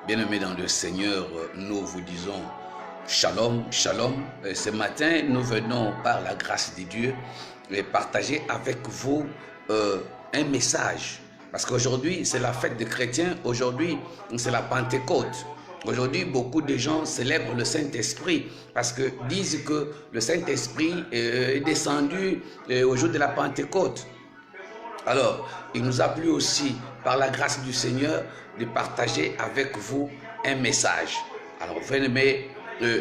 Bien-aimés dans le Seigneur, nous vous disons Shalom, Shalom. Ce matin, nous venons par la grâce de Dieu partager avec vous un message. Parce qu'aujourd'hui, c'est la fête des chrétiens. Aujourd'hui, c'est la Pentecôte. Aujourd'hui, beaucoup de gens célèbrent le Saint-Esprit parce que disent que le Saint-Esprit est descendu au jour de la Pentecôte. Alors, il nous a plu aussi, par la grâce du Seigneur, de partager avec vous un message. Alors, bien-aimés,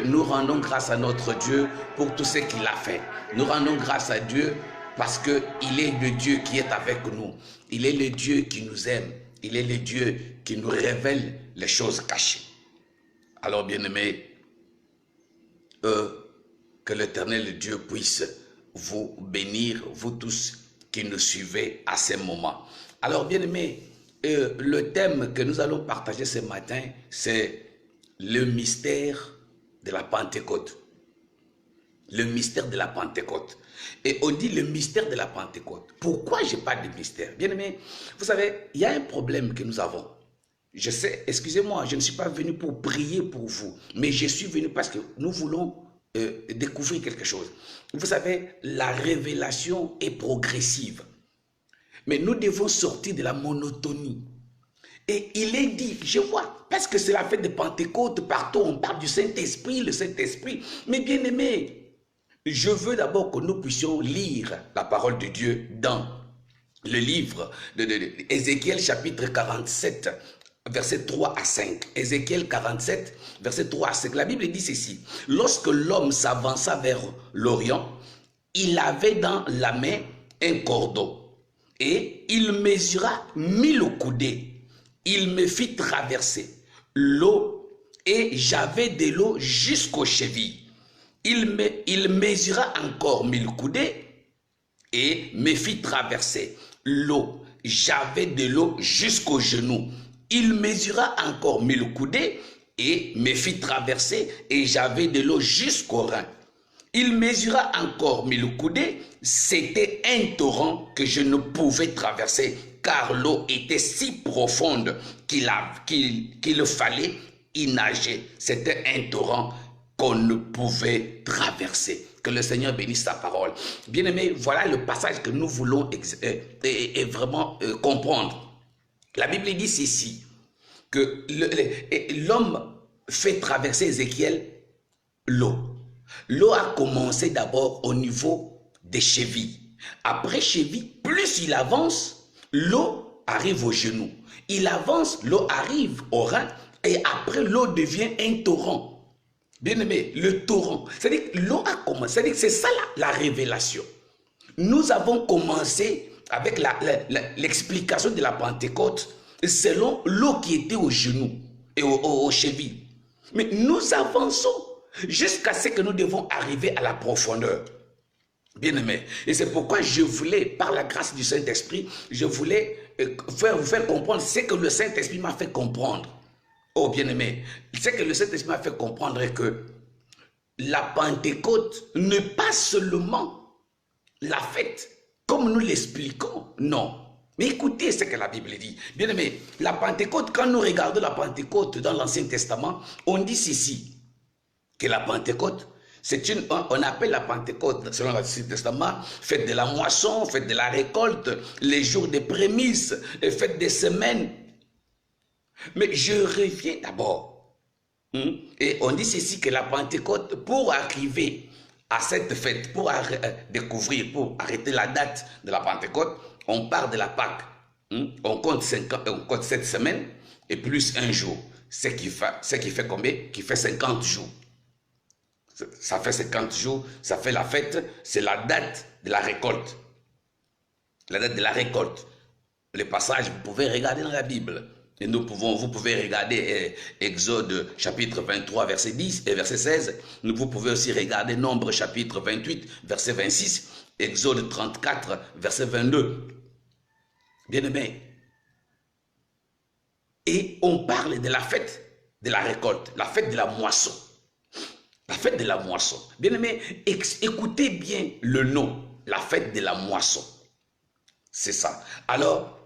nous rendons grâce à notre Dieu pour tout ce qu'il a fait. Nous rendons grâce à Dieu parce qu'il est le Dieu qui est avec nous. Il est le Dieu qui nous aime. Il est le Dieu qui nous révèle les choses cachées. Alors, bien-aimés, que l'Éternel Dieu puisse vous bénir, vous tous qui nous suivez à ce moment. Alors, bien-aimés, le thème que nous allons partager ce matin, c'est le mystère de la Pentecôte. Le mystère de la Pentecôte. Et on dit le mystère de la Pentecôte. Pourquoi je parle de mystère? Bien-aimés, vous savez, il y a un problème que nous avons. Je sais, excusez-moi, je ne suis pas venu pour prier pour vous, mais je suis venu parce que nous voulons découvrir quelque chose. Vous savez, la révélation est progressive. Mais nous devons sortir de la monotonie. Et il est dit, je vois, parce que c'est la fête de Pentecôte, partout on parle du Saint-Esprit, le Saint-Esprit. Mais bien aimé, je veux d'abord que nous puissions lire la parole de Dieu dans le livre d'Ézéchiel chapitre 47, verset 3 à 5. Ézéchiel 47, verset 3 à 5. La Bible dit ceci. Lorsque l'homme s'avança vers l'Orient, il avait dans la main un cordon et il mesura 1000 coudées. Il me fit traverser l'eau et j'avais de l'eau jusqu'aux chevilles. Il mesura encore 1000 coudées et me fit traverser l'eau. J'avais de l'eau jusqu'aux genoux. Il mesura encore 1000 coudées et me fit traverser et j'avais de l'eau jusqu'aux reins. Il mesura encore 1000 coudées, c'était un torrent que je ne pouvais traverser car l'eau était si profonde qu'il fallait y nager. C'était un torrent qu'on ne pouvait traverser. Que le Seigneur bénisse sa parole. Bien-aimés, voilà le passage que nous voulons vraiment comprendre. La Bible dit ceci, que l'homme fait traverser Ézéchiel l'eau. L'eau a commencé d'abord au niveau des chevilles. Après cheville, plus il avance, l'eau arrive aux genoux. Il avance, l'eau arrive aux reins et après l'eau devient un torrent. Bien aimé, le torrent. C'est-à-dire que l'eau a commencé. C'est-à-dire que c'est ça la révélation. Nous avons commencé avec l'explication de la Pentecôte selon l'eau qui était aux genoux et aux chevilles. Mais nous avançons jusqu'à ce que nous devons arriver à la profondeur. Bien-aimé. Et c'est pourquoi je voulais, par la grâce du Saint-Esprit, je voulais vous faire comprendre ce que le Saint-Esprit m'a fait comprendre. Oh, bien-aimé, ce que le Saint-Esprit m'a fait comprendre est que la Pentecôte n'est pas seulement la fête, comme nous l'expliquons, non. Mais écoutez ce que la Bible dit. Bien-aimé, la Pentecôte, quand nous regardons la Pentecôte dans l'Ancien Testament, on dit ceci, que la Pentecôte, on appelle la Pentecôte, selon l'Ancien Testament, fête de la moisson, fête de la récolte, les jours des prémices, fête des semaines. Mais je reviens d'abord. Et on dit ceci, que la Pentecôte, pour arriver à cette fête, pour découvrir, pour arrêter la date de la Pentecôte, on part de la Pâque. On compte 7 semaines et plus un jour. Ce qui fait combien? Qui fait 50 jours. Ça fait 50 jours, ça fait la fête, c'est la date de la récolte. La date de la récolte. Le passage, vous pouvez regarder dans la Bible. Et vous pouvez regarder Exode chapitre 23, verset 10 et verset 16. Vous pouvez aussi regarder Nombre chapitre 28, verset 26. Exode 34, verset 22. Bien-aimés. Et on parle de la fête de la récolte, la fête de la moisson. La fête de la moisson. Bien-aimés, écoutez bien le nom, la fête de la moisson. C'est ça. Alors,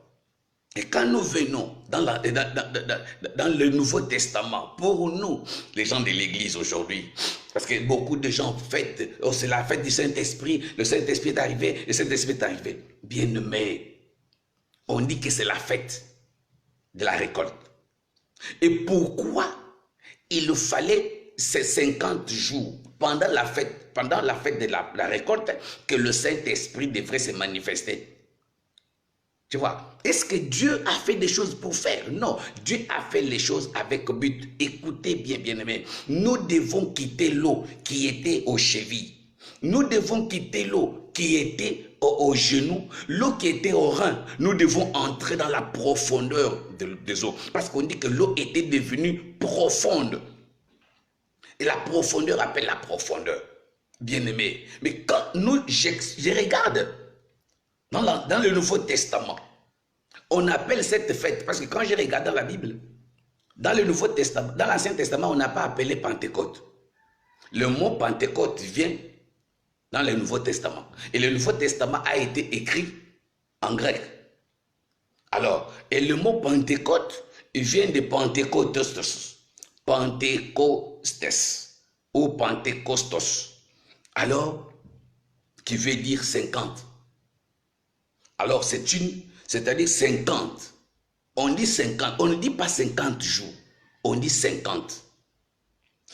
Et quand nous venons dans le Nouveau Testament, pour nous, les gens de l'Église aujourd'hui, parce que beaucoup de gens fêtent, oh, c'est la fête du Saint-Esprit, le Saint-Esprit est arrivé, le Saint-Esprit est arrivé. Bien-aimé, on dit que c'est la fête de la récolte. Et pourquoi il fallait ces 50 jours pendant la fête de la récolte que le Saint-Esprit devrait se manifester? Tu vois, est-ce que Dieu a fait des choses pour faire? Non, Dieu a fait les choses avec but. Écoutez bien, bien-aimés, nous devons quitter l'eau qui était aux chevilles. Nous devons quitter l'eau qui était aux genoux, l'eau qui était au rein. Nous devons entrer dans la profondeur des eaux. Parce qu'on dit que l'eau était devenue profonde. Et la profondeur appelle la profondeur. Bien-aimés, mais quand je regarde dans le Nouveau Testament, on appelle cette fête, parce que quand je regarde dans la Bible, dans le Nouveau Testament, dans l'Ancien Testament, on n'a pas appelé Pentecôte. Le mot Pentecôte vient dans le Nouveau Testament. Et le Nouveau Testament a été écrit en grec. Alors, et le mot Pentecôte, il vient de Pentecôtos. Pentecostes ou Pentecostos. Alors, qui veut dire 50. Alors, c'est-à-dire 50. On dit 50, on ne dit pas 50 jours, on dit 50.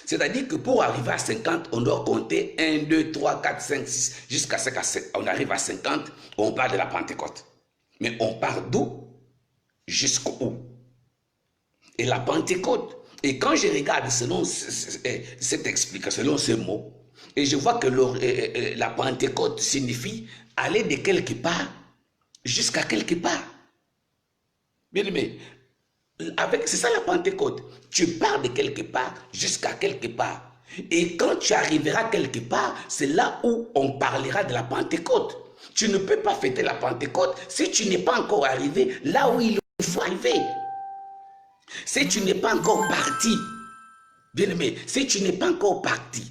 C'est-à-dire que pour arriver à 50, on doit compter 1, 2, 3, 4, 5, 6, jusqu'à ce qu'on arrive à 50, on parle de la Pentecôte. Mais on part d'où? Jusqu'où? Et la Pentecôte. Et quand je regarde selon cette explication, selon ce mot, et je vois que la Pentecôte signifie aller de quelque part jusqu'à quelque part. Bien aimé, c'est ça la Pentecôte. Tu pars de quelque part jusqu'à quelque part. Et quand tu arriveras quelque part, c'est là où on parlera de la Pentecôte. Tu ne peux pas fêter la Pentecôte si tu n'es pas encore arrivé là où il faut arriver. Si tu n'es pas encore parti, bien aimé, si tu n'es pas encore parti,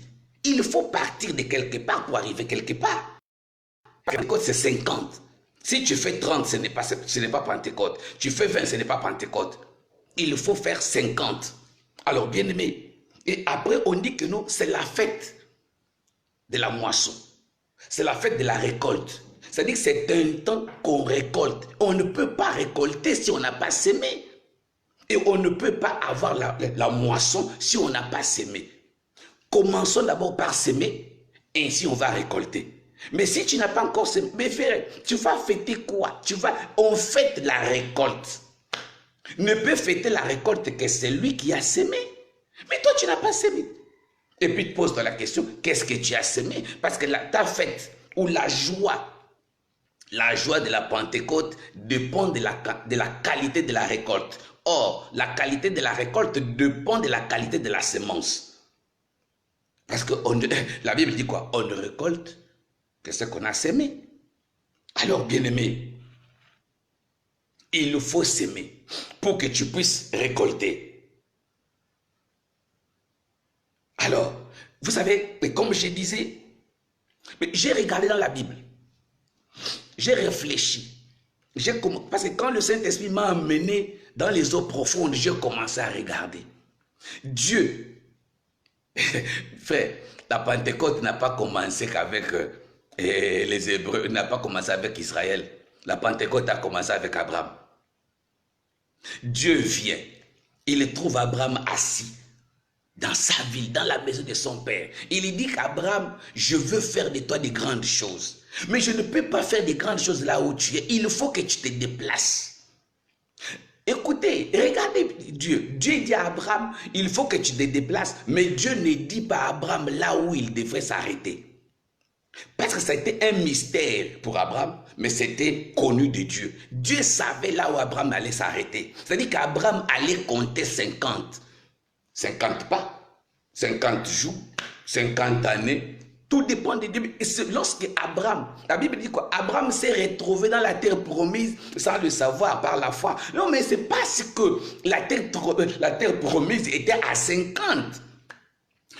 il faut partir de quelque part pour arriver quelque part. La Pentecôte, c'est 50. Si tu fais 30, ce n'est pas Pentecôte. Tu fais 20, ce n'est pas Pentecôte. Il faut faire 50. Alors, bien aimé, et après, on dit que nous, c'est la fête de la moisson. C'est la fête de la récolte. C'est-à-dire que c'est un temps qu'on récolte. On ne peut pas récolter si on n'a pas semé. Et on ne peut pas avoir la moisson si on n'a pas semé. Commençons d'abord par semer, ainsi on va récolter. Mais si tu n'as pas encore semé, mais frère, tu vas fêter quoi? On fête la récolte. Ne peut fêter la récolte que celui qui a semé. Mais toi, tu n'as pas semé. Et puis, pose-toi la question, qu'est-ce que tu as semé? Parce que ta fête ou la joie de la Pentecôte dépend de la qualité de la récolte. Or, la qualité de la récolte dépend de la qualité de la semence. Parce que la Bible dit quoi? On ne récolte que ce qu'on a semé. Alors, bien-aimé, il faut s'aimer pour que tu puisses récolter. Alors, vous savez, comme je disais, j'ai regardé dans la Bible, j'ai réfléchi, parce que quand le Saint-Esprit m'a amené dans les eaux profondes, j'ai commencé à regarder. Dieu, frère, la Pentecôte n'a pas commencé qu'avec les Hébreux, n'a pas commencé avec Israël. La Pentecôte a commencé avec Abraham. Dieu vient, il trouve Abraham assis dans sa ville, dans la maison de son père. Il dit qu'Abraham, je veux faire de toi de grandes choses. Mais je ne peux pas faire de grandes choses là où tu es. Il faut que tu te déplaces. Écoutez, regardez Dieu. Dieu dit à Abraham, il faut que tu te déplaces. Mais Dieu ne dit pas à Abraham là où il devrait s'arrêter. Parce que c'était un mystère pour Abraham, mais c'était connu de Dieu. Dieu savait là où Abraham allait s'arrêter. C'est-à-dire qu'Abraham allait compter 50. 50 pas, 50 jours, 50 années. Tout dépend de Dieu. Et lorsque Abraham, la Bible dit quoi? Abraham s'est retrouvé dans la terre promise sans le savoir par la foi. Non, mais c'est parce que la terre promise était à 50.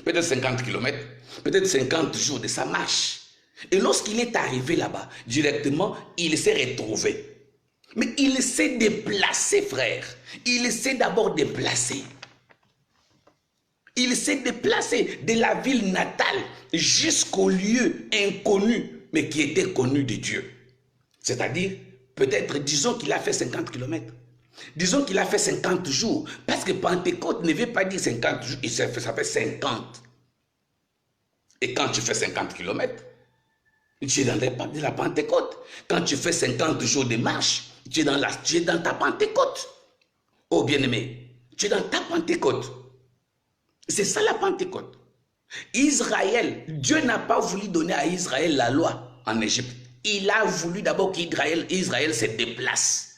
Peut-être 50 kilomètres, peut-être 50 jours de sa marche. Et lorsqu'il est arrivé là-bas, directement, il s'est retrouvé. Mais il s'est déplacé, frère. Il s'est d'abord déplacé. Il s'est déplacé de la ville natale jusqu'au lieu inconnu, mais qui était connu de Dieu. C'est-à-dire, peut-être, disons qu'il a fait 50 kilomètres. Disons qu'il a fait 50 jours. Parce que Pentecôte ne veut pas dire 50 jours, ça fait 50. Et quand tu fais 50 kilomètres, tu es dans la Pentecôte. Quand tu fais 50 jours de marche, tu es dans ta Pentecôte. Oh bien-aimé, tu es dans ta Pentecôte. C'est ça la Pentecôte. Israël, Dieu n'a pas voulu donner à Israël la loi en Égypte. Il a voulu d'abord qu'Israël se déplace.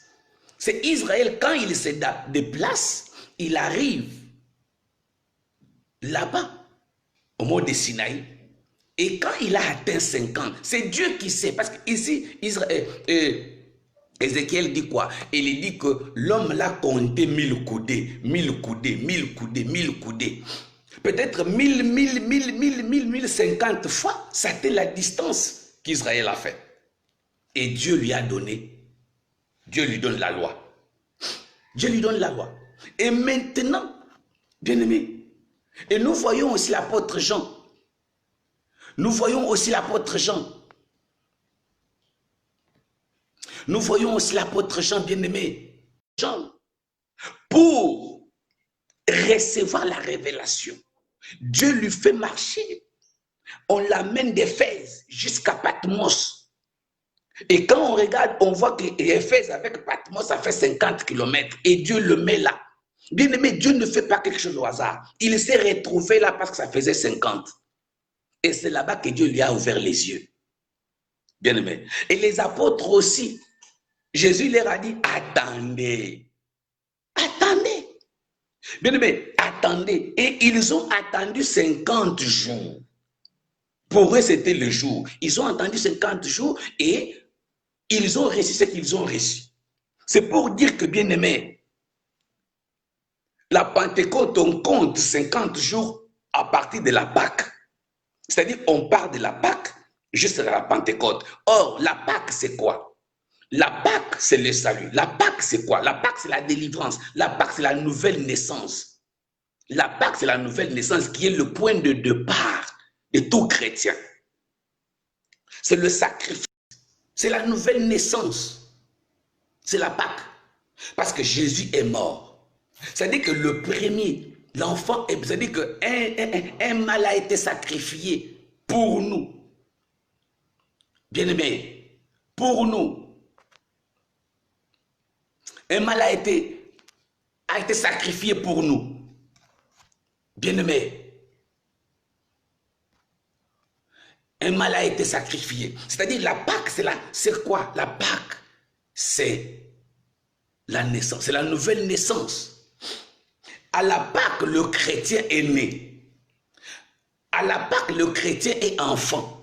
C'est Israël, quand il se déplace, il arrive là-bas, au mont de Sinaï. Et quand il a atteint 50, c'est Dieu qui sait. Parce qu'ici, Ézéchiel dit quoi? Il dit que l'homme l'a compté 1000 coudées, 1000 coudées, 1000 coudées, 1000 coudées. Peut-être 1050 fois, c'était la distance qu'Israël a fait. Et Dieu lui a donné, Dieu lui donne la loi. Dieu lui donne la loi. Et maintenant, bien-aimé, et nous voyons aussi l'apôtre Jean. Nous voyons aussi l'apôtre Jean. Nous voyons aussi l'apôtre Jean, bien-aimé. Jean, pour recevoir la révélation, Dieu lui fait marcher. On l'amène d'Éphèse jusqu'à Patmos. Et quand on regarde, on voit que Éphèse avec Patmos, ça fait 50 km. Et Dieu le met là. Bien-aimé, Dieu ne fait pas quelque chose au hasard. Il s'est retrouvé là parce que ça faisait 50. Et c'est là-bas que Dieu lui a ouvert les yeux. Bien-aimé. Et les apôtres aussi. Jésus leur a dit, attendez. Attendez. Bien-aimé, attendez. Et ils ont attendu 50 jours. Pour eux, c'était le jour. Ils ont attendu 50 jours et ils ont reçu ce qu'ils ont reçu. C'est pour dire que, bien-aimé, la Pentecôte, on compte 50 jours à partir de la Pâque. C'est-à-dire, on part de la Pâque jusqu'à la Pentecôte. Or, la Pâque, c'est quoi? La Pâque, c'est le salut. La Pâque, c'est quoi? La Pâque, c'est la délivrance. La Pâque, c'est la nouvelle naissance. La Pâque, c'est la nouvelle naissance qui est le point de départ de tout chrétien. C'est le sacrifice. C'est la nouvelle naissance. C'est la Pâque. Parce que Jésus est mort. C'est-à-dire que le premier, l'enfant, c'est-à-dire qu'un mâle a été sacrifié pour nous. Bien-aimé, pour nous. Un mâle a été sacrifié pour nous. Bien-aimé. Un mâle a été sacrifié. C'est-à-dire la Pâque, c'est quoi? La Pâque, c'est la naissance, c'est la nouvelle naissance. À la Pâque, le chrétien est né. À la Pâque, le chrétien est enfant.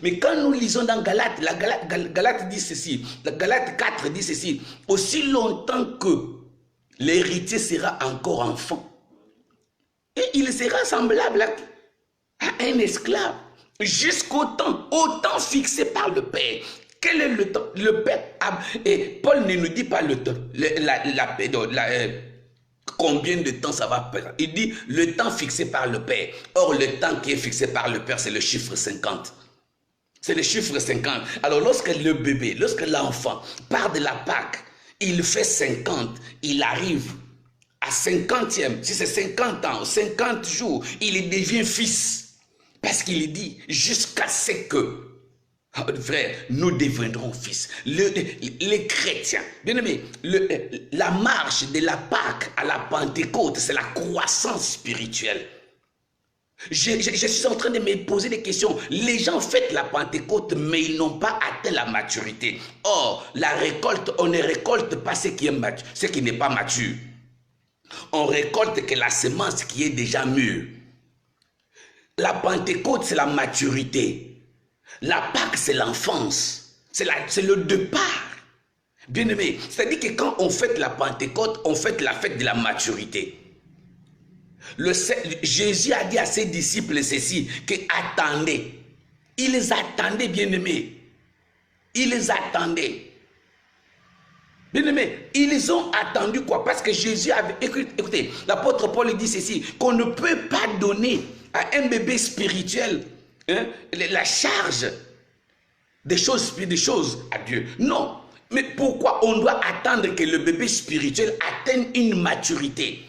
Mais quand nous lisons dans Galates, Galates dit ceci, la Galates 4 dit ceci, aussi longtemps que l'héritier sera encore enfant, et il sera semblable à un esclave, jusqu'au temps fixé par le Père. Quel est le temps? Le Père, et Paul ne nous dit pas le temps, combien de temps ça va faire. Il dit le temps fixé par le Père. Or, le temps qui est fixé par le Père, c'est le chiffre 50. C'est le chiffre 50. Alors, lorsque le bébé, lorsque l'enfant part de la Pâque, il fait 50, il arrive à 50e, si c'est 50 ans, 50 jours, il devient fils. Parce qu'il dit, jusqu'à ce que, frère, nous deviendrons fils. Les chrétiens, bien aimé, la marche de la Pâque à la Pentecôte, c'est la croissance spirituelle. Je suis en train de me poser des questions. Les gens fêtent la Pentecôte, mais ils n'ont pas atteint la maturité. Or, la récolte, on ne récolte pas ce qui n'est pas mature. On récolte que la semence qui est déjà mûre. La Pentecôte, c'est la maturité. La Pâque, c'est l'enfance. C'est le départ. Bien aimé, c'est-à-dire que quand on fête la Pentecôte, on fête la fête de la maturité. Jésus a dit à ses disciples ceci, que attendez. Ils attendaient, bien aimé. Ils attendaient. Bien-aimés, ils ont attendu quoi? Parce que Jésus avait... Écoutez, l'apôtre Paul dit ceci, qu'on ne peut pas donner à un bébé spirituel la charge des choses à Dieu. Non. Mais pourquoi on doit attendre que le bébé spirituel atteigne une maturité?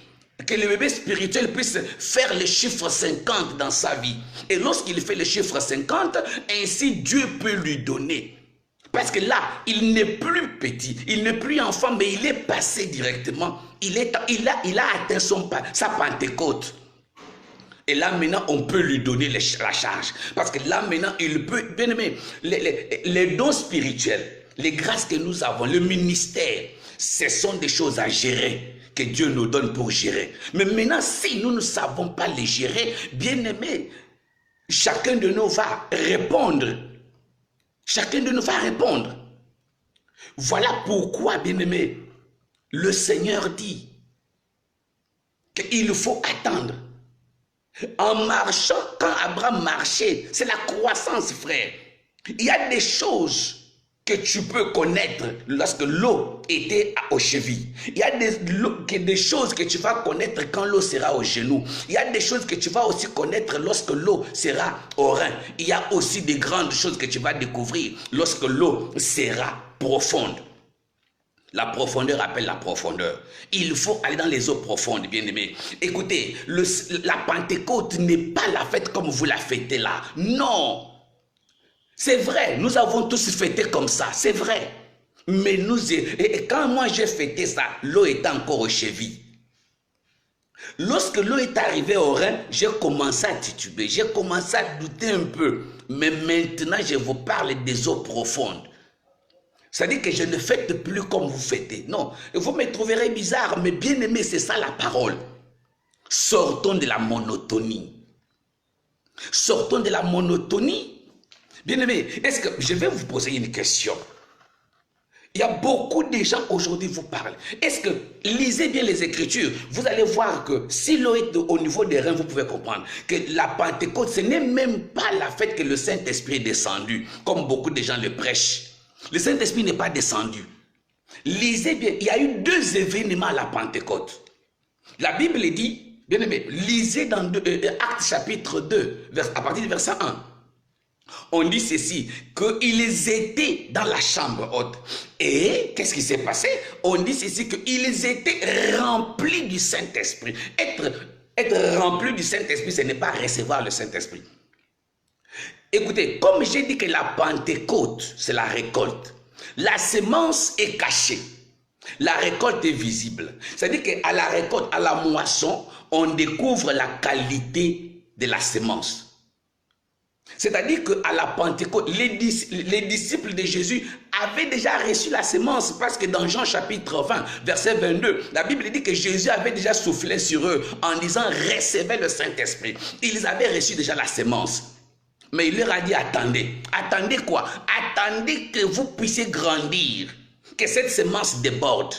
Que le bébé spirituel puisse faire le chiffre 50 dans sa vie. Et lorsqu'il fait le chiffre 50, ainsi Dieu peut lui donner. Parce que là, il n'est plus petit, il n'est plus enfant, mais il est passé directement. Il a atteint sa Pentecôte. Et là, maintenant, on peut lui donner la charge. Parce que là, maintenant, il peut... Bien aimé, les dons spirituels, les grâces que nous avons, le ministère, ce sont des choses à gérer, que Dieu nous donne pour gérer. Mais maintenant, si nous ne savons pas les gérer, bien aimé, chacun de nous va répondre. Chacun de nous va répondre. Voilà pourquoi, bien aimé, le Seigneur dit qu'il faut attendre. En marchant, quand Abraham marchait, c'est la croissance, frère. Il y a des choses que tu peux connaître lorsque l'eau était aux chevilles. Il y a des choses que tu vas connaître quand l'eau sera aux genoux. Il y a des choses que tu vas aussi connaître lorsque l'eau sera au rein. Il y a aussi des grandes choses que tu vas découvrir lorsque l'eau sera profonde. La profondeur appelle la profondeur. Il faut aller dans les eaux profondes, bien-aimés. Écoutez, la Pentecôte n'est pas la fête comme vous la fêtez là. Non. C'est vrai, nous avons tous fêté comme ça, c'est vrai. Mais quand moi j'ai fêté ça, l'eau était encore aux chevilles. Lorsque l'eau est arrivée au rein, j'ai commencé à tituber, j'ai commencé à douter un peu. Mais maintenant, je vous parle des eaux profondes. C'est-à-dire que je ne fête plus comme vous fêtez. Non, vous me trouverez bizarre, mais bien aimé, c'est ça la parole. Sortons de la monotonie. Sortons de la monotonie. Bien aimé, est-ce que je vais vous poser une question? Il y a beaucoup de gens aujourd'hui vous parlent. Est-ce que, lisez bien les Écritures, vous allez voir que si l'eau est au niveau des reins, vous pouvez comprendre que la Pentecôte, ce n'est même pas la fête que le Saint-Esprit est descendu, comme beaucoup de gens le prêchent. Le Saint-Esprit n'est pas descendu. Lisez bien, il y a eu 2 événements à la Pentecôte. La Bible dit, bien aimé, lisez dans Actes chapitre 2, à partir du verset 1. On dit ceci, qu'ils étaient dans la chambre haute. Et qu'est-ce qui s'est passé? On dit ceci, qu'ils étaient remplis du Saint-Esprit. Être rempli du Saint-Esprit, ce n'est pas recevoir le Saint-Esprit. Écoutez, comme j'ai dit que la Pentecôte, c'est la récolte. La semence est cachée. La récolte est visible. C'est-à-dire qu'à la récolte, à la moisson, on découvre la qualité de la semence. C'est-à-dire qu'à la Pentecôte, les disciples de Jésus avaient déjà reçu la semence, parce que dans Jean chapitre 20, verset 22, la Bible dit que Jésus avait déjà soufflé sur eux en disant « Recevez le Saint-Esprit ». Ils avaient reçu déjà la semence. Mais il leur a dit « Attendez ». Attendez quoi? Attendez que vous puissiez grandir, que cette semence déborde.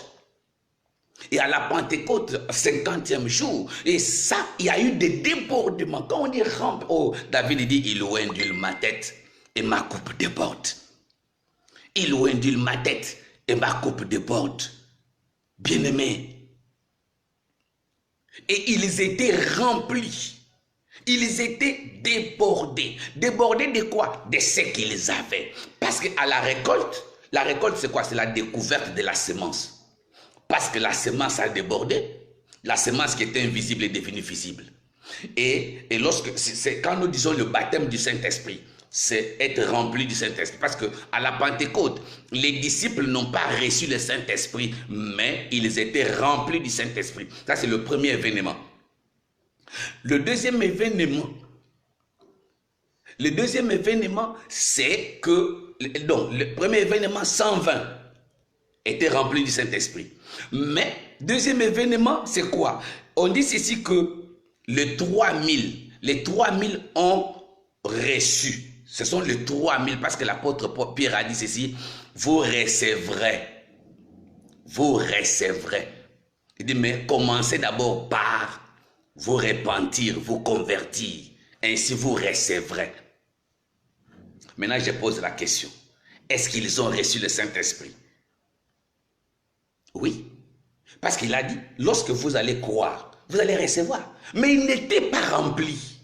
Et à la Pentecôte, 50e jour, et ça, il y a eu des débordements. Quand on dit rampe, oh, David dit, il ondule ma tête et ma coupe déborde. Il ondule ma tête et ma coupe déborde. Bien-aimés. Et ils étaient remplis. Ils étaient débordés. Débordés de quoi? De ce qu'ils avaient. Parce qu'à la récolte c'est quoi? C'est la découverte de la semence. Parce que la semence a débordé, la semence qui était invisible est devenue visible. Et c'est quand nous disons le baptême du Saint-Esprit, c'est être rempli du Saint-Esprit. Parce qu'à la Pentecôte, les disciples n'ont pas reçu le Saint-Esprit, mais ils étaient remplis du Saint-Esprit. Ça, c'est le premier événement. Le deuxième événement, c'est que, donc, le premier événement, 120, était rempli du Saint-Esprit. Mais, deuxième événement, c'est quoi? On dit ici que les 3000 ont reçu. Ce sont les 3000, parce que l'apôtre Pierre a dit ceci, vous recevrez. Vous recevrez. Il dit, mais commencez d'abord par vous repentir, vous convertir. Ainsi vous recevrez. Maintenant, je pose la question. Est-ce qu'ils ont reçu le Saint-Esprit? Oui. Parce qu'il a dit, lorsque vous allez croire, vous allez recevoir. Mais ils n'étaient pas remplis.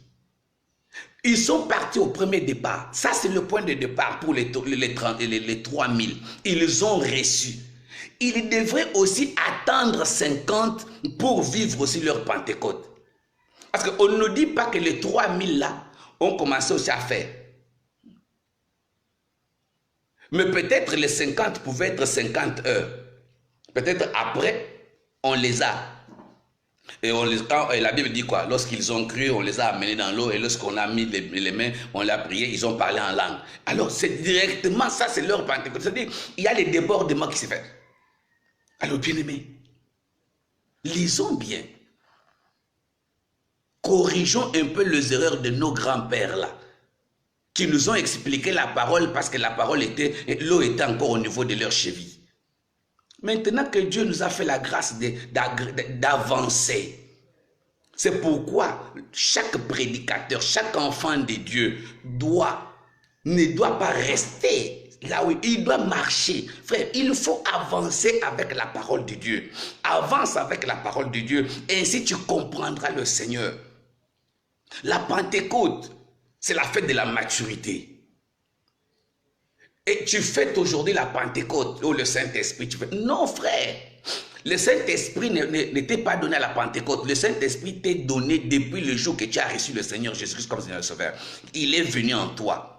Ils sont partis au premier départ. Ça, c'est le point de départ pour les 3000. Ils ont reçu. Ils devraient aussi attendre 50 pour vivre aussi leur Pentecôte. Parce qu'on ne nous dit pas que les 3000 là ont commencé aussi à faire. Mais peut-être les 50 pouvaient être 50 heures. Peut-être après, on les a. Et la Bible dit quoi? Lorsqu'ils ont cru, on les a amenés dans l'eau. Et lorsqu'on a mis les mains, on l'a prié, ils ont parlé en langue. Alors c'est directement ça, c'est leur Pentecôte. C'est-à-dire, il y a les débordements qui se font. Alors bien aimés, lisons bien. Corrigeons un peu les erreurs de nos grands-pères là, qui nous ont expliqué la parole parce que la parole était, l'eau était encore au niveau de leur cheville. Maintenant que Dieu nous a fait la grâce d'avancer, c'est pourquoi chaque prédicateur, chaque enfant de Dieu ne doit pas rester là où il doit marcher. Frère, il faut avancer avec la parole de Dieu. Avance avec la parole de Dieu, ainsi tu comprendras le Seigneur. La Pentecôte, c'est la fête de la maturité. Et tu fêtes aujourd'hui la Pentecôte, ou le Saint-Esprit. Non, frère. Le Saint-Esprit n'était pas donné à la Pentecôte. Le Saint-Esprit t'est donné depuis le jour que tu as reçu le Seigneur Jésus-Christ comme Seigneur et Sauveur. Il est venu en toi.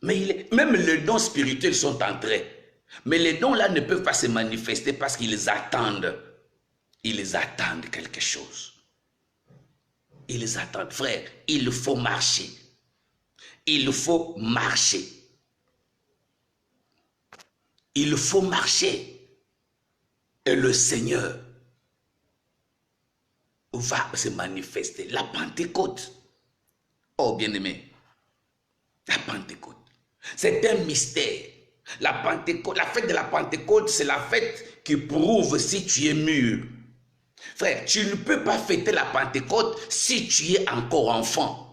Mais même les dons spirituels sont entrés. Mais les dons-là ne peuvent pas se manifester parce qu'ils attendent. Ils attendent quelque chose. Ils attendent. Frère, il faut marcher. Il faut marcher. Il faut marcher. Et le Seigneur va se manifester. La Pentecôte. Oh, bien-aimé. La Pentecôte. C'est un mystère. La Pentecôte, la fête de la Pentecôte, c'est la fête qui prouve si tu es mûr. Frère, tu ne peux pas fêter la Pentecôte si tu es encore enfant.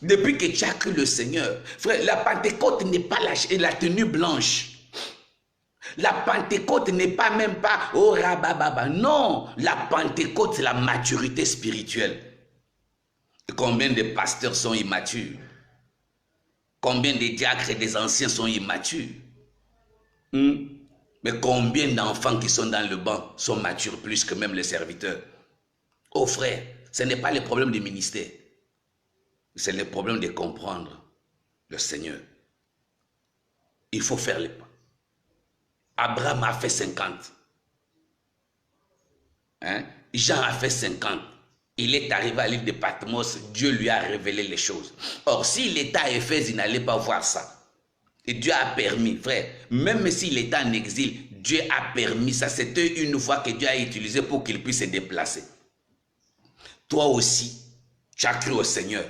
Depuis que tu as cru le Seigneur. Frère, la Pentecôte n'est pas la tenue blanche. La Pentecôte n'est pas même pas oh rabababa. Non, la Pentecôte c'est la maturité spirituelle. Combien de pasteurs sont immatures? Combien de diacres et des anciens sont immatures? Mais combien d'enfants qui sont dans le banc sont matures plus que même les serviteurs? Oh frère, ce n'est pas le problème du ministère. C'est le problème de comprendre le Seigneur. Il faut faire les pas. Abraham a fait 50. Jean a fait 50. Il est arrivé à l'île de Patmos, Dieu lui a révélé les choses. Or, s'il était à Éphèse, il n'allait pas voir ça. Et Dieu a permis, frère, même s'il était en exil, Dieu a permis ça. C'était une voie que Dieu a utilisée pour qu'il puisse se déplacer. Toi aussi, tu as cru au Seigneur.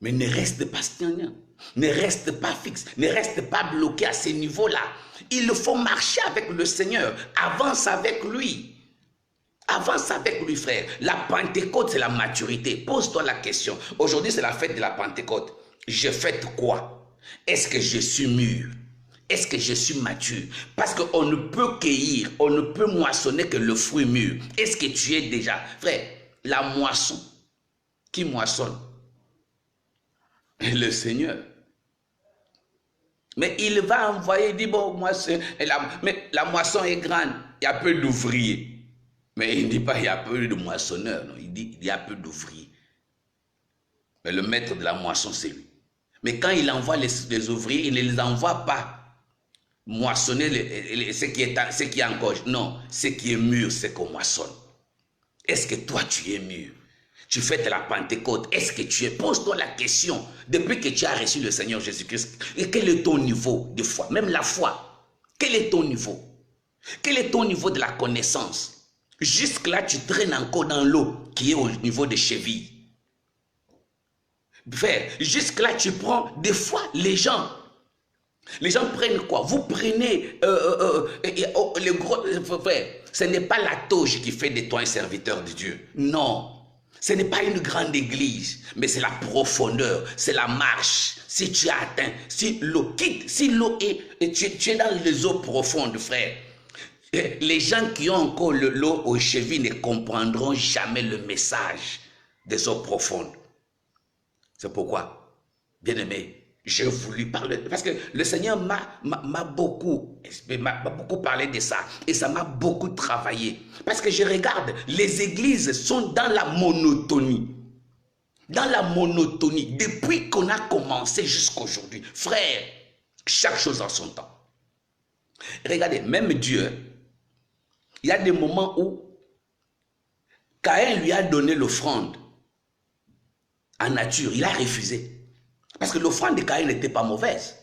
Mais ne reste pas stagnant, ne reste pas fixe, ne reste pas bloqué à ce niveau-là. Il faut marcher avec le Seigneur, avance avec lui. Avance avec lui, frère. La Pentecôte, c'est la maturité. Pose-toi la question. Aujourd'hui, c'est la fête de la Pentecôte. Je fête quoi? Est-ce que je suis mûr? Est-ce que je suis mature? Parce qu'on ne peut cueillir, on ne peut moissonner que le fruit mûr. Est-ce que tu es déjà... Frère, la moisson, qui moissonne? Le Seigneur. Mais il va envoyer, il dit, bon, mais la moisson est grande, il y a peu d'ouvriers. Mais il ne dit pas il y a peu de moissonneurs, non, il dit il y a peu d'ouvriers. Mais le maître de la moisson, c'est lui. Mais quand il envoie les ouvriers, il ne les envoie pas moissonner ce qui est encore. Non, ce qui est mûr, c'est qu'on moissonne. Est-ce que toi, tu es mûr? Tu fêtes la Pentecôte. Est-ce que tu es? Pose-toi la question. Depuis que tu as reçu le Seigneur Jésus-Christ, et quel est ton niveau de foi? Même la foi. Quel est ton niveau? Quel est ton niveau de la connaissance? Jusque-là, tu traînes encore dans l'eau qui est au niveau des chevilles. Frère, jusque-là, tu prends des fois les gens. Les gens prennent quoi? Vous prenez les gros... Frère, ce n'est pas la toge qui fait de toi un serviteur de Dieu. Non. Ce n'est pas une grande église, mais c'est la profondeur, c'est la marche. Si tu as atteint, si l'eau quitte, si l'eau est, tu es dans les eaux profondes, frère. Les gens qui ont encore l'eau aux chevilles ne comprendront jamais le message des eaux profondes. C'est pourquoi, bien-aimé, j'ai voulu parler, parce que le Seigneur m'a beaucoup parlé de ça, et ça m'a beaucoup travaillé. Parce que je regarde, les églises sont dans la monotonie. Dans la monotonie, depuis qu'on a commencé jusqu'à aujourd'hui. Frère, chaque chose en son temps. Regardez, même Dieu, il y a des moments où Caïn lui a donné l'offrande en nature, il a refusé. Parce que l'offrande de Caïn n'était pas mauvaise.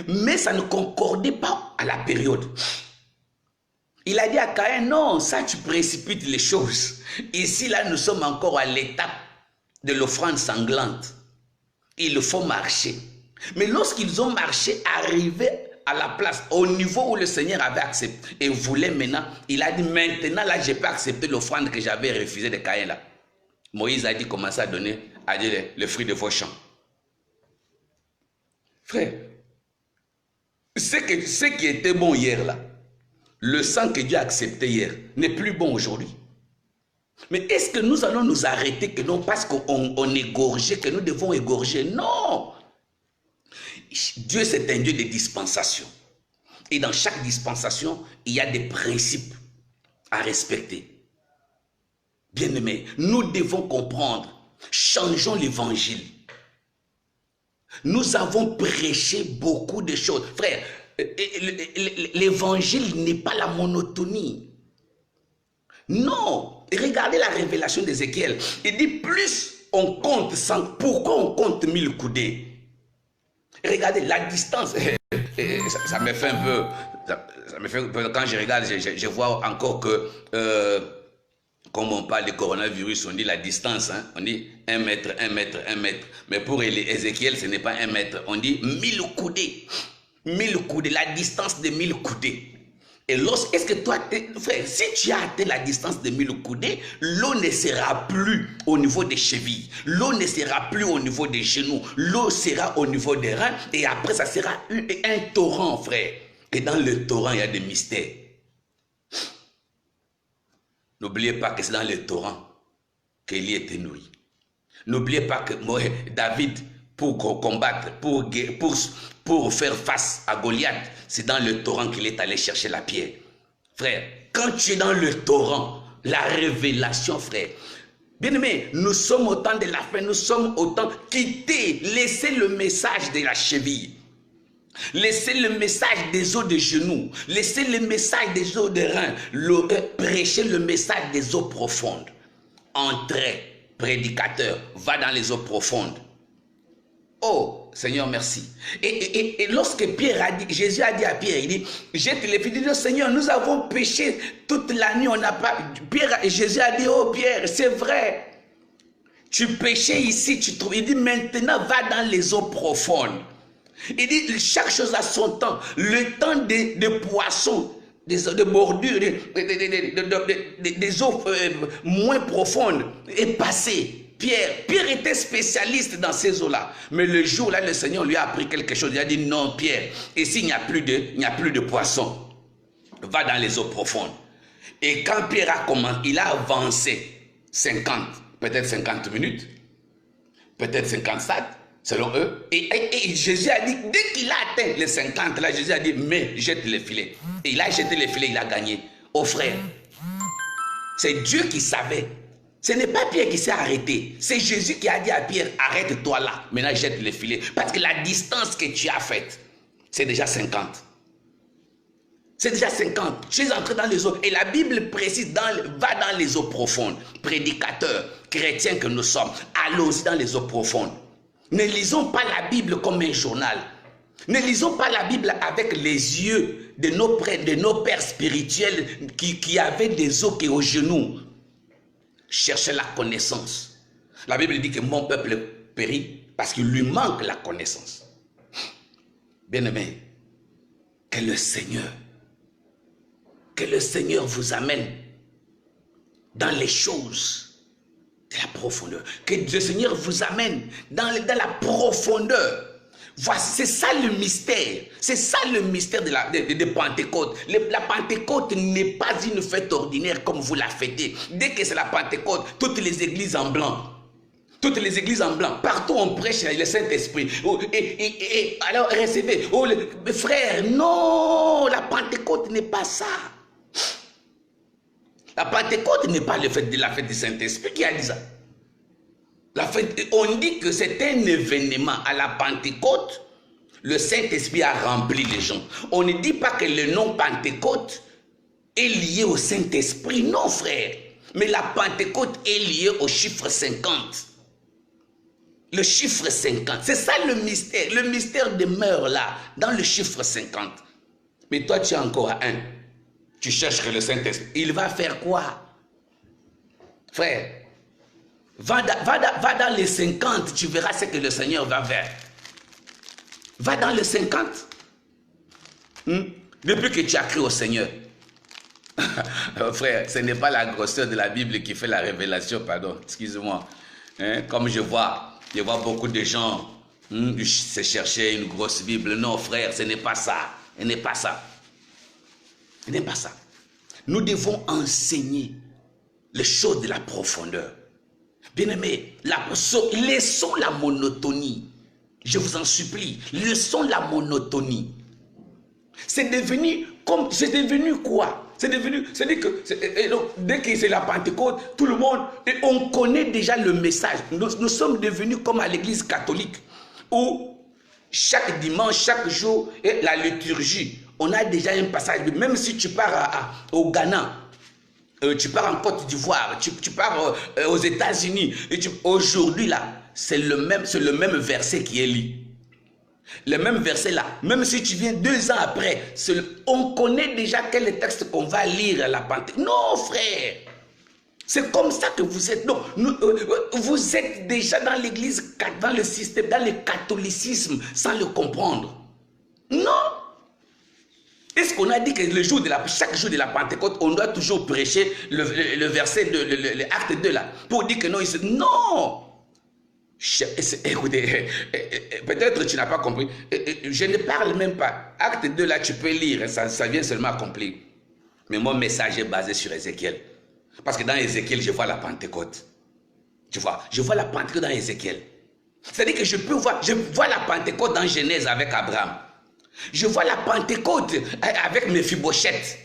Mais ça ne concordait pas à la période. Il a dit à Caïn, non, ça tu précipites les choses. Ici, là, nous sommes encore à l'étape de l'offrande sanglante. Il faut marcher. Mais lorsqu'ils ont marché, arrivé à la place, au niveau où le Seigneur avait accepté et voulait maintenant, il a dit maintenant là je peux accepter l'offrande que j'avais refusée de Caïn là. Moïse a dit commencez à donner le fruit de vos champs. Frère, ce qui était bon hier là, le sang que Dieu a accepté hier n'est plus bon aujourd'hui. Mais est-ce que nous allons nous arrêter que non parce qu'on égorgeait, que nous devons égorger? Non! Dieu, c'est un Dieu de dispensation. Et dans chaque dispensation, il y a des principes à respecter. Bien-aimés, nous devons comprendre. Changeons l'évangile. Nous avons prêché beaucoup de choses. Frère, l'évangile n'est pas la monotonie. Non. Regardez la révélation d'Ézéchiel. Il dit plus on compte 100. Pourquoi on compte 1000 coudées? Regardez la distance, ça me fait un peu, ça me fait, quand je regarde, je vois encore que, comme on parle de coronavirus, on dit la distance, hein, on dit 1 mètre, 1 mètre, 1 mètre. Mais pour Ézéchiel, ce n'est pas 1 mètre, on dit 1000 coudées. 1000 coudées, la distance de 1000 coudées. Et est-ce que toi, frère, si tu as atteint la distance de 1000 coudées, l'eau ne sera plus au niveau des chevilles, l'eau ne sera plus au niveau des genoux, l'eau sera au niveau des reins, et après ça sera un torrent, frère. Et dans le torrent, il y a des mystères. N'oubliez pas que c'est dans le torrent qu'Élie était nourri. N'oubliez pas que David, pour combattre, pour faire face à Goliath, c'est dans le torrent qu'il est allé chercher la pierre. Frère, quand tu es dans le torrent, la révélation, frère. Bien-aimé, nous sommes au temps de la fin, nous sommes au temps, quittez, laissez le message de la cheville. Laissez le message des os de genoux. Laissez le message des os de reins. Prêchez le message des eaux profondes. Entrez, prédicateur, va dans les eaux profondes. Oh, Seigneur, merci. Et lorsque Jésus a dit à Pierre, il dit, jette les filles, il dit, Seigneur, nous avons péché toute la nuit, on n'a pas... Jésus a dit, oh Pierre, c'est vrai. Tu péchais ici, tu trouves. Il dit, maintenant, va dans les eaux profondes. Il dit, chaque chose a son temps. Le temps des poissons, de bordures, des eaux moins profondes est passé. Pierre était spécialiste dans ces eaux-là. Mais le jour-là, le Seigneur lui a appris quelque chose. Il a dit, non, Pierre, ici, il n'y a plus de poissons. Va dans les eaux profondes. Et quand Pierre a commencé, il a avancé 50, peut-être 50 minutes, peut-être 57, selon eux. Et Jésus a dit, dès qu'il a atteint les 50, là, Jésus a dit, mais jette les filets. Et il a jeté les filets, il a gagné. Oh frère, c'est Dieu qui savait. Ce n'est pas Pierre qui s'est arrêté. C'est Jésus qui a dit à Pierre, arrête-toi là. Maintenant, jette les filets. Parce que la distance que tu as faite, c'est déjà 50. C'est déjà 50. Tu es entré dans les eaux. Et la Bible précise, va dans les eaux profondes. Prédicateurs, chrétiens que nous sommes, allons-y dans les eaux profondes. Ne lisons pas la Bible comme un journal. Ne lisons pas la Bible avec les yeux de nos pères spirituels qui avaient des os qui aux genoux. Cherchez la connaissance. La Bible dit que mon peuple périt parce qu'il lui manque la connaissance. Bien-aimé, que le Seigneur vous amène dans les choses de la profondeur. Que le Seigneur vous amène dans la profondeur. Voici, c'est ça le mystère. C'est ça le mystère de Pentecôte. La Pentecôte n'est pas une fête ordinaire comme vous la fêtez. Dès que c'est la Pentecôte, toutes les églises en blanc. Toutes les églises en blanc. Partout on prêche le Saint-Esprit. Alors recevez. Frère, non, la Pentecôte n'est pas ça. La Pentecôte n'est pas la fête du Saint-Esprit. Qui a dit ça? On dit que c'est un événement. À la Pentecôte, le Saint-Esprit a rempli les gens. On ne dit pas que le nom Pentecôte est lié au Saint-Esprit. Non, frère. Mais la Pentecôte est liée au chiffre 50. Le chiffre 50. C'est ça le mystère. Le mystère demeure là, dans le chiffre 50. Mais toi, tu es encore à 1. Tu cherches le Saint-Esprit. Il va faire quoi? Frère, va dans les 50, tu verras ce que le Seigneur va faire. Va dans les 50. Depuis que tu as cru au Seigneur. Frère, ce n'est pas la grosseur de la Bible qui fait la révélation, pardon, excuse-moi. Comme je vois beaucoup de gens se chercher une grosse Bible. Non, frère, ce n'est pas ça. Ce n'est pas ça. Ce n'est pas ça. Nous devons enseigner les choses de la profondeur. Bien-aimés, laissons la monotonie. Je vous en supplie, laissons la monotonie. C'est devenu quoi? C'est-à-dire que dès que c'est la Pentecôte, tout le monde, et on connaît déjà le message. Nous sommes devenus comme à l'église catholique, où chaque dimanche, chaque jour, la liturgie, on a déjà un passage. Même si tu pars au Ghana, tu pars en Côte d'Ivoire, tu pars aux États-Unis, aujourd'hui là, c'est le même verset qui est lu. Le même verset là, même si tu viens 2 ans après, on connaît déjà quel est le texte qu'on va lire à la Pentecôte. Non, frère, c'est comme ça que vous êtes. Non, vous êtes déjà dans l'église, dans le système, dans le catholicisme, sans le comprendre. Non. Est-ce qu'on a dit que chaque jour de la Pentecôte, on doit toujours prêcher le verset, l'acte 2 là, pour dire que non, non. Écoutez, peut-être tu n'as pas compris. Je ne parle même pas. Acte 2 là, tu peux lire, ça vient seulement accomplir. Mais mon message est basé sur Ézéchiel. Parce que dans Ézéchiel, je vois la Pentecôte. Tu vois, je vois la Pentecôte dans Ézéchiel. C'est-à-dire que je vois la Pentecôte dans Genèse avec Abraham. Je vois la Pentecôte avec Méphibosheth.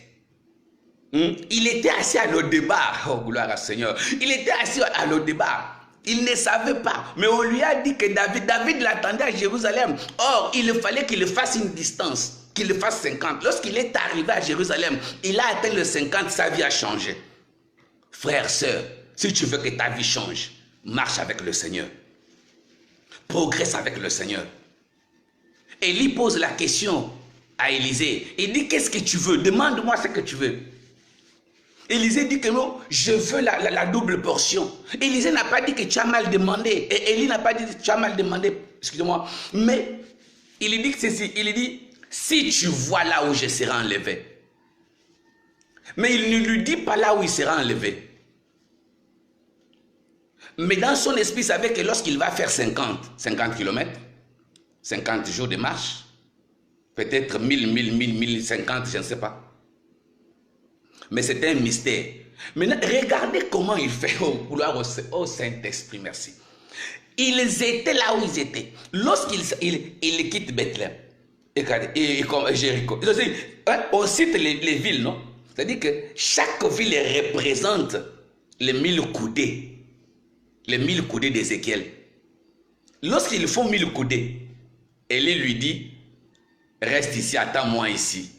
Il était assis à l'Odébar. Oh, gloire au Seigneur. Il était assis à l'Odébar. Il ne savait pas. Mais on lui a dit que David l'attendait à Jérusalem. Or, il fallait qu'il fasse une distance, qu'il fasse 50. Lorsqu'il est arrivé à Jérusalem, il a atteint le 50, sa vie a changé. Frère, sœur, si tu veux que ta vie change, marche avec le Seigneur. Progresse avec le Seigneur. Élie pose la question à Élisée. Il dit, qu'est-ce que tu veux? Demande-moi ce que tu veux. Élisée dit que non, je veux la double portion. Élisée n'a pas dit que tu as mal demandé. Et Élie n'a pas dit que tu as mal demandé. Excusez-moi. Mais il dit que ceci. Il dit, si tu vois là où je serai enlevé. Mais il ne lui dit pas là où il sera enlevé. Mais dans son esprit, il savait que lorsqu'il va faire 50 km, 50 jours de marche, peut-être 1050, je ne sais pas. Mais c'est un mystère. Maintenant, regardez comment il fait au Saint-Esprit, merci. Ils étaient là où ils étaient. Lorsqu'ils quittent Bethléem et Jéricho, on cite les villes, non? C'est-à-dire que chaque ville représente les 1000 coudées. Les 1000 coudées d'Ézéchiel. Lorsqu'ils font 1000 coudées, Élie lui dit, reste ici, attends-moi ici.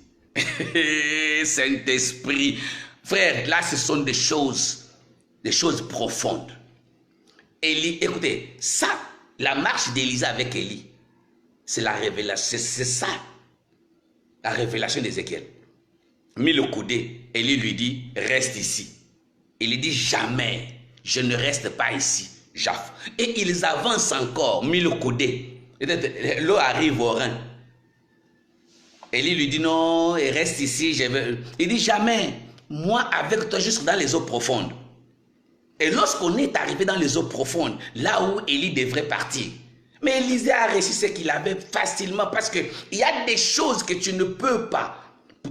Saint-Esprit. Frère, là, ce sont des choses profondes. Élie, écoutez, ça, la marche d'Élisée avec Élie, c'est la révélation, c'est ça, la révélation d'Ézéchiel. 1000 coudées, Élie lui dit, reste ici. Il dit, jamais, je ne reste pas ici. Et ils avancent encore, 1000 coudées. L'eau arrive au Rhin. Élie lui dit non, il reste ici. Il dit jamais, moi avec toi jusque dans les eaux profondes. Et lorsqu'on est arrivé dans les eaux profondes, là où Élie devrait partir, Mais Élisée a reçu ce qu'il avait facilement parce qu'il y a des choses que tu ne peux pas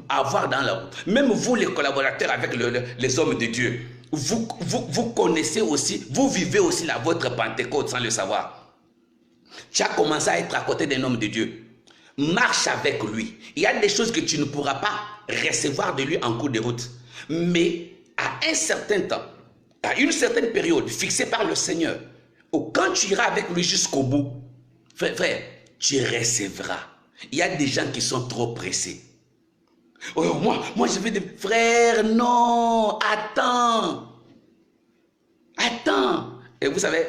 avoir dans la route. Même vous, les collaborateurs avec les hommes de Dieu, vous connaissez aussi, vous vivez aussi votre Pentecôte sans le savoir. Tu as commencé à être à côté d'un homme de Dieu. Marche avec lui. Il y a des choses que tu ne pourras pas recevoir de lui en cours de route. Mais à un certain temps, à une certaine période fixée par le Seigneur, ou quand tu iras avec lui jusqu'au bout, frère, tu recevras. Il y a des gens qui sont trop pressés. Oh, moi je vais dire, frère, non, attends. Attends. Et vous savez,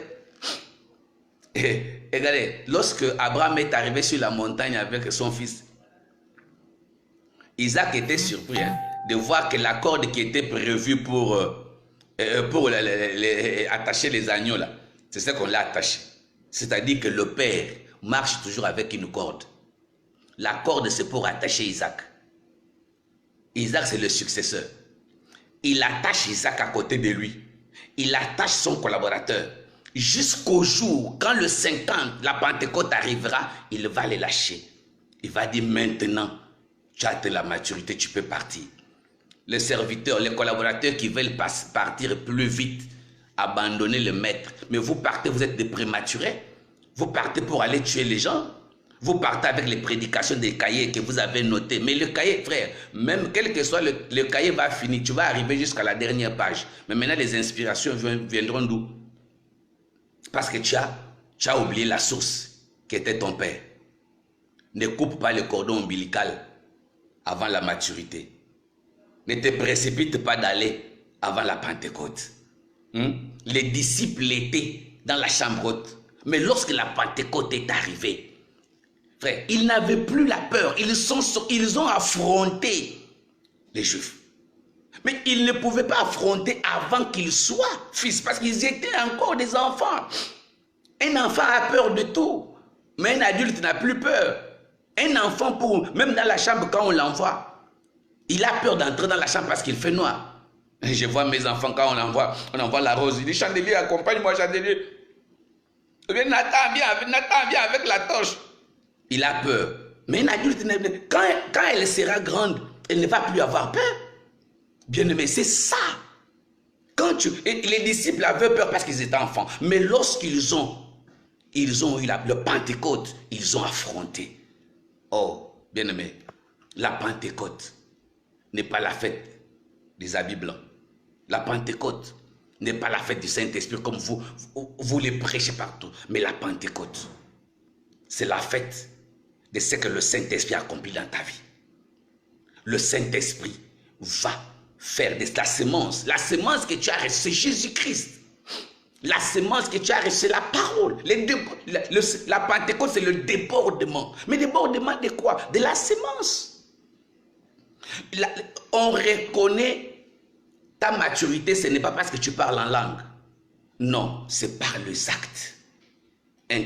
regardez, lorsque Abraham est arrivé sur la montagne avec son fils, Isaac était surpris de voir que la corde qui était prévue pour attacher les agneaux, là, c'est ce qu'on l'a attaché. C'est-à-dire que le père marche toujours avec une corde. La corde, c'est pour attacher Isaac. Isaac, c'est le successeur. Il attache Isaac à côté de lui. Il attache son collaborateur. Jusqu'au jour, quand le 50, la Pentecôte arrivera, il va les lâcher. Il va dire maintenant, tu as atteint la maturité, tu peux partir. Les serviteurs, les collaborateurs qui veulent partir plus vite, abandonner le maître. Mais vous partez, vous êtes des prématurés. Vous partez pour aller tuer les gens. Vous partez avec les prédications des cahiers que vous avez notés. Mais le cahier, frère, même quel que soit le cahier va finir. Tu vas arriver jusqu'à la dernière page. Mais maintenant, les inspirations viendront d'où? Parce que tu as oublié la source qui était ton père. Ne coupe pas le cordon ombilical avant la maturité. Ne te précipite pas d'aller avant la Pentecôte. Les disciples étaient dans la chambre haute. Mais lorsque la Pentecôte est arrivée, frère, ils n'avaient plus la peur. Ils ont affronté les Juifs. Mais ils ne pouvaient pas affronter avant qu'ils soient fils. Parce qu'ils étaient encore des enfants. Un enfant a peur de tout. Mais un adulte n'a plus peur. Un enfant, même dans la chambre, quand on l'envoie, il a peur d'entrer dans la chambre parce qu'il fait noir. Je vois mes enfants, quand on envoie la rose. Il dit, Chandelier, accompagne-moi, Chandelier. Nathan, viens avec la torche. Il a peur. Mais un adulte, quand elle sera grande, elle ne va plus avoir peur. Bien-aimé, c'est ça. Et les disciples avaient peur parce qu'ils étaient enfants. Mais lorsqu'ils ont eu le Pentecôte, ils ont affronté. Oh, bien-aimé, la Pentecôte n'est pas la fête des habits blancs. La Pentecôte n'est pas la fête du Saint-Esprit comme vous les prêchez partout. Mais la Pentecôte, c'est la fête de ce que le Saint-Esprit a accompli dans ta vie. Le Saint-Esprit va faire de la semence. La semence que tu as reçue, c'est Jésus-Christ. La semence que tu as reçue, c'est la parole. La Pentecôte, c'est le débordement. Mais débordement de quoi? De la semence. On reconnaît ta maturité, ce n'est pas parce que tu parles en langue. Non, c'est par les actes.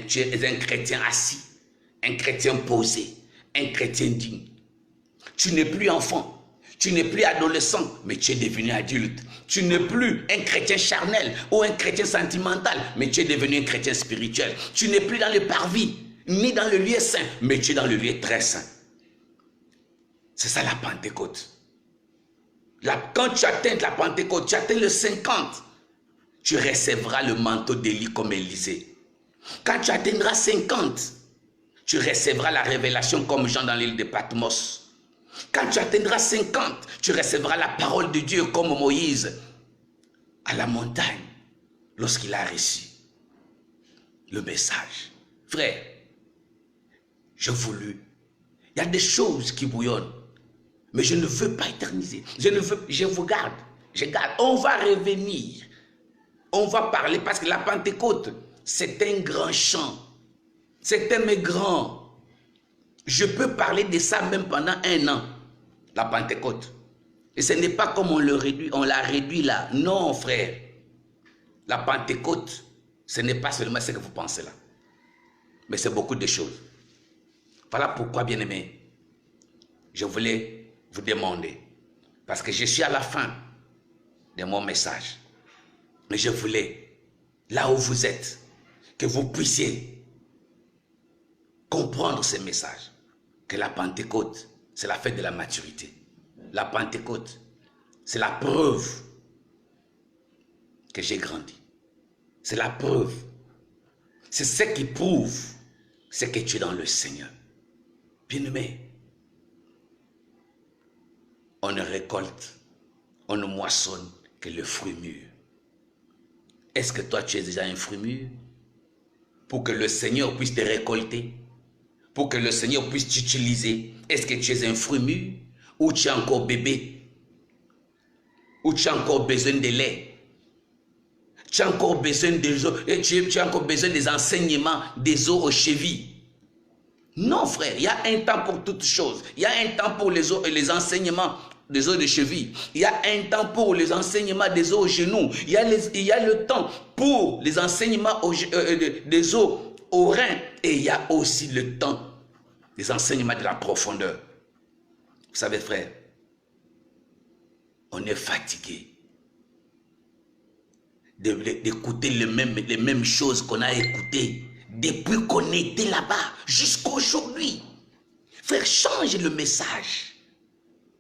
Tu es un chrétien assis, un chrétien posé, un chrétien digne. Tu n'es plus enfant. Tu n'es plus adolescent, mais tu es devenu adulte. Tu n'es plus un chrétien charnel ou un chrétien sentimental, mais tu es devenu un chrétien spirituel. Tu n'es plus dans le parvis, ni dans le lieu saint, mais tu es dans le lieu très saint. C'est ça la Pentecôte. Quand tu atteins la Pentecôte, tu atteins le 50, tu recevras le manteau d'Élie comme Élisée. Quand tu atteindras 50, tu recevras la révélation comme Jean dans l'île de Patmos. Quand tu atteindras 50, tu recevras la parole de Dieu comme Moïse à la montagne lorsqu'il a reçu le message. Frère, il y a des choses qui bouillonnent, mais je ne veux pas éterniser. Je vous garde, On va revenir, on va parler parce que la Pentecôte, c'est un grand chant, c'est un grand. Je peux parler de ça même pendant 1 an, la Pentecôte. Et ce n'est pas comme on l'a réduit là. Non, frère. La Pentecôte, ce n'est pas seulement ce que vous pensez là. Mais c'est beaucoup de choses. Voilà pourquoi, bien-aimés, je voulais vous demander. Parce que je suis à la fin de mon message. Mais je voulais, là où vous êtes, que vous puissiez comprendre ces messages. Que la Pentecôte, c'est la fête de la maturité. La Pentecôte, c'est la preuve que j'ai grandi. C'est la preuve. C'est ce qui prouve ce que tu es dans le Seigneur. Bien-aimé, on ne récolte, on ne moissonne que le fruit mûr. Est-ce que toi tu es déjà un fruit mûr? Pour que le Seigneur puisse te récolter, pour que le Seigneur puisse t'utiliser, est-ce que tu es un fruit mûr ou tu es encore bébé? Ou tu as encore besoin de lait? Tu as encore besoin des os, tu as encore besoin des enseignements des os aux chevilles? Non, frère, il y a un temps pour toutes choses. Il y a un temps pour les os et les enseignements des os de cheville. Il y a un temps pour les enseignements des os aux genoux. Il y a le temps pour les enseignements des os aux reins. Et il y a aussi le temps des enseignements de la profondeur. Vous savez, frère, on est fatigué d'écouter les mêmes choses qu'on a écoutées depuis qu'on était là-bas jusqu'à aujourd'hui. Frère, change le message.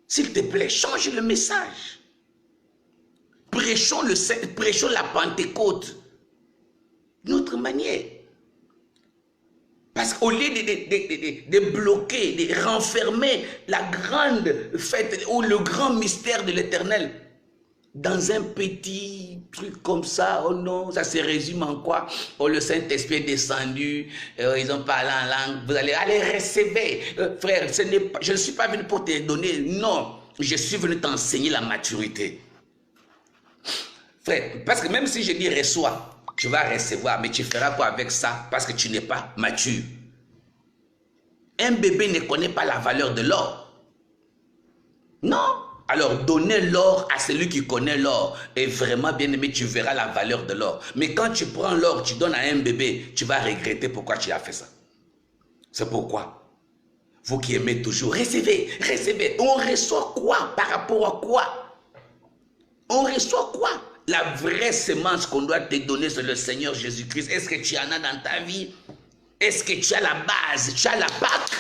S'il te plaît, change le message. Prêchons la Pentecôte d'une autre manière. Parce qu'au lieu de bloquer, de renfermer la grande fête ou le grand mystère de l'Éternel dans un petit truc comme ça, oh non, ça se résume en quoi? Oh, le Saint-Esprit est descendu, ils ont parlé en langue, vous allez recevoir. Frère, je ne suis pas venu pour te donner, non, je suis venu t'enseigner la maturité. Frère, parce que même si je dis reçois, tu vas recevoir, mais tu feras quoi avec ça? Parce que tu n'es pas mature. Un bébé ne connaît pas la valeur de l'or. Non. Alors, donnez l'or à celui qui connaît l'or. Et vraiment, bien aimé, tu verras la valeur de l'or. Mais quand tu prends l'or, tu donnes à un bébé, tu vas regretter pourquoi tu as fait ça. C'est pourquoi, vous qui aimez toujours, recevez, recevez. On reçoit quoi? Par rapport à quoi? On reçoit quoi? La vraie semence qu'on doit te donner, c'est le Seigneur Jésus-Christ. Est-ce que tu en as dans ta vie? Est-ce que tu as la base? Tu as la Pâque?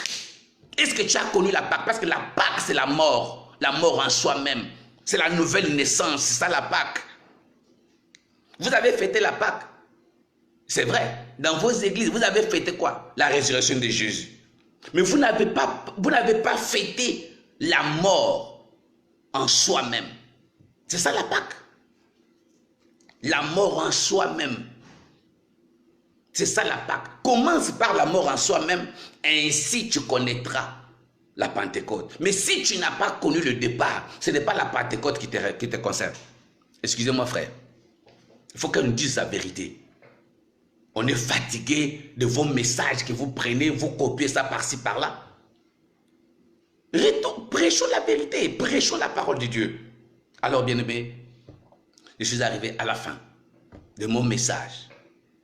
Est-ce que tu as connu la Pâque? Parce que la Pâque, c'est la mort. La mort en soi-même. C'est la nouvelle naissance. C'est ça la Pâque. Vous avez fêté la Pâque. C'est vrai. Dans vos églises, vous avez fêté quoi? La résurrection de Jésus. Mais vous n'avez pas fêté la mort en soi-même. C'est ça la Pâque. La mort en soi-même. C'est ça la Pâque. Commence par la mort en soi-même. Ainsi tu connaîtras la Pentecôte. Mais si tu n'as pas connu le départ, ce n'est pas la Pentecôte qui te concerne. Excusez-moi, frère. Il faut qu'on nous dise la vérité. On est fatigué de vos messages que vous prenez, vous copiez ça par-ci, par-là. Prêchons la vérité, prêchons la parole de Dieu. Alors, bien-aimés, je suis arrivé à la fin de mon message.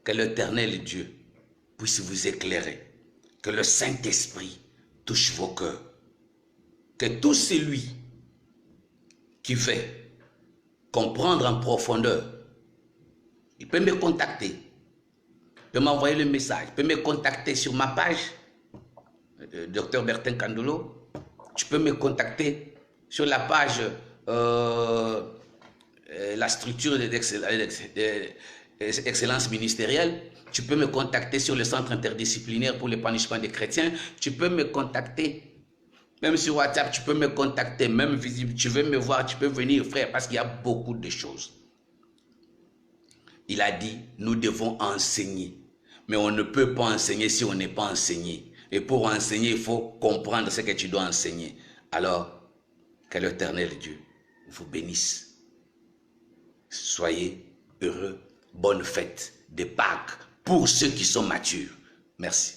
Que l'Éternel Dieu puisse vous éclairer. Que le Saint-Esprit touche vos cœurs. Que tout celui qui veut comprendre en profondeur, il peut me contacter. Il peut m'envoyer le message. Il peut me contacter sur ma page, Dr Bertin Kandolo. Tu peux me contacter sur la page la structure d'excellence ministérielle. Tu peux me contacter sur le centre interdisciplinaire pour l'épanouissement des chrétiens. Tu peux me contacter, même sur WhatsApp, tu peux me contacter, même visible. Tu veux me voir, tu peux venir, frère, parce qu'il y a beaucoup de choses. Il a dit, nous devons enseigner. Mais on ne peut pas enseigner si on n'est pas enseigné. Et pour enseigner, il faut comprendre ce que tu dois enseigner. Alors, que l'Éternel Dieu vous bénisse. Soyez heureux. Bonne fête de Pâques pour ceux qui sont matures. Merci.